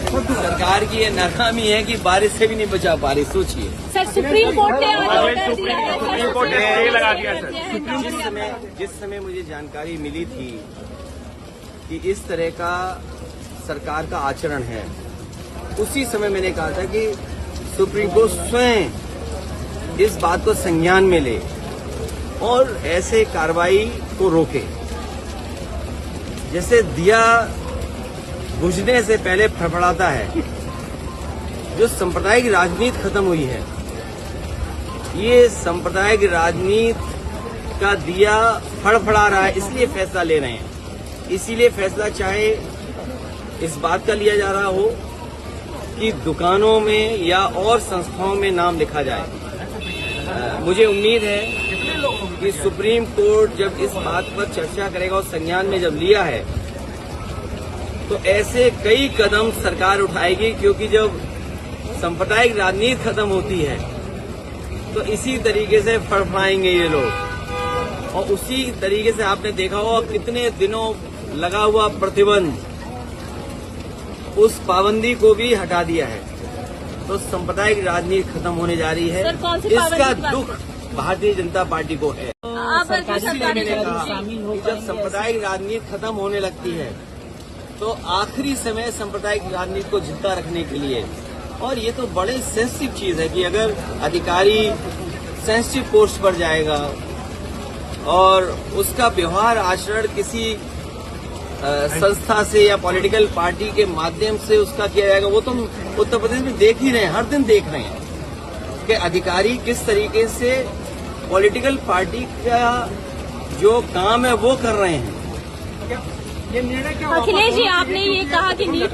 सरकार की ये नाकामी है कि बारिश से भी नहीं बचा पा रही। सोचिए सर, सुप्रीम कोर्ट ने सुप्रीम कोर्ट ने स्टे लगा दिया सर। जिस समय मुझे जानकारी मिली थी कि इस तरह का सरकार का आचरण है, उसी समय मैंने कहा था कि सुप्रीम कोर्ट स्वयं इस बात को संज्ञान में ले और ऐसे कार्रवाई को रोके। जैसे दिया बुझने से पहले फड़फड़ाता है, जो सांप्रदायिक राजनीति खत्म हुई है, ये सांप्रदायिक राजनीति का दिया फड़फड़ा रहा है, इसलिए फैसला ले रहे हैं। इसीलिए फैसला चाहे इस बात का लिया जा रहा हो कि दुकानों में या और संस्थाओं में नाम लिखा जाए। मुझे उम्मीद है कि सुप्रीम कोर्ट जब इस बात पर चर्चा करेगा और संज्ञान में जब लिया है तो ऐसे कई कदम सरकार उठाएगी, क्योंकि जब सांप्रदायिक राजनीति खत्म होती है तो इसी तरीके से फड़फड़ाएंगे ये लोग। और उसी तरीके से आपने देखा होगा कितने दिनों लगा हुआ प्रतिबंध, उस पाबंदी को भी हटा दिया है। तो सांप्रदायिक राजनीति खत्म होने जा रही है। इसका दुख भारतीय जनता पार्टी को है। मैंने कहा जब सांप्रदायिक राजनीति खत्म होने लगती है तो आखिरी समय सांप्रदायिक राजनीति को जिंदा रखने के लिए, और ये तो बड़े सेंसिटिव चीज है कि अगर अधिकारी सेंसिटिव पोस्ट पर जाएगा और उसका व्यवहार आचरण किसी संस्था से या पॉलिटिकल पार्टी के माध्यम से उसका किया जाएगा, वो तो उत्तर प्रदेश में देख ही रहे हैं, हर दिन देख रहे हैं कि अधिकारी किस तरीके से पॉलिटिकल पार्टी का जो काम है वो कर रहे हैं। ये निर्णय क्या? अखिलेश जी, आपने ये कहा कि नीट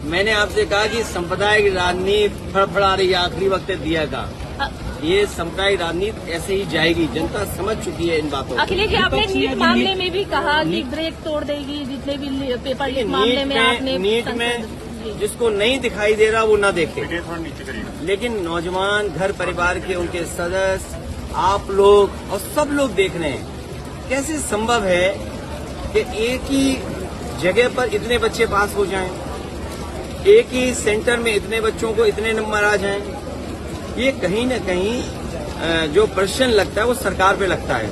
मैंने आपसे कहा कि सांप्रदायिक राजनीति फड़फड़ा रही है आखिरी वक्त दिया का। ये सांप्रदायिक राजनीति ऐसे ही जाएगी, जनता समझ चुकी है इन बातों को। अखिलेश जी, आपने नीट मामले में भी कहा कि ब्रेक तोड़ देगी जितने भी पेपर लीक मामले में आपने। नीट में जिसको नहीं दिखाई दे रहा वो ना देखे, लेकिन नौजवान, घर परिवार के उनके सदस्य, आप लोग और सब लोग देख रहे हैं कैसे संभव है कि एक ही जगह पर इतने बच्चे पास हो जाएं, एक ही सेंटर में इतने बच्चों को इतने नंबर आ जाएं। ये कहीं न कहीं जो प्रश्न लगता है वो सरकार पे लगता है,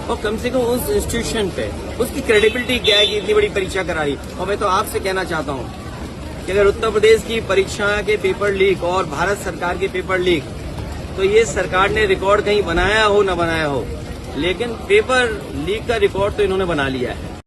और कम से कम उस इंस्टीट्यूशन पे उसकी क्रेडिबिलिटी क्या है कि इतनी बड़ी परीक्षा करा रही। और मैं तो आपसे कहना चाहता हूँ कि अगर उत्तर प्रदेश की परीक्षा के पेपर लीक और भारत सरकार के पेपर लीक, तो ये सरकार ने रिकॉर्ड कहीं बनाया हो न बनाया हो, लेकिन पेपर लीक का रिकॉर्ड तो इन्होंने बना लिया है।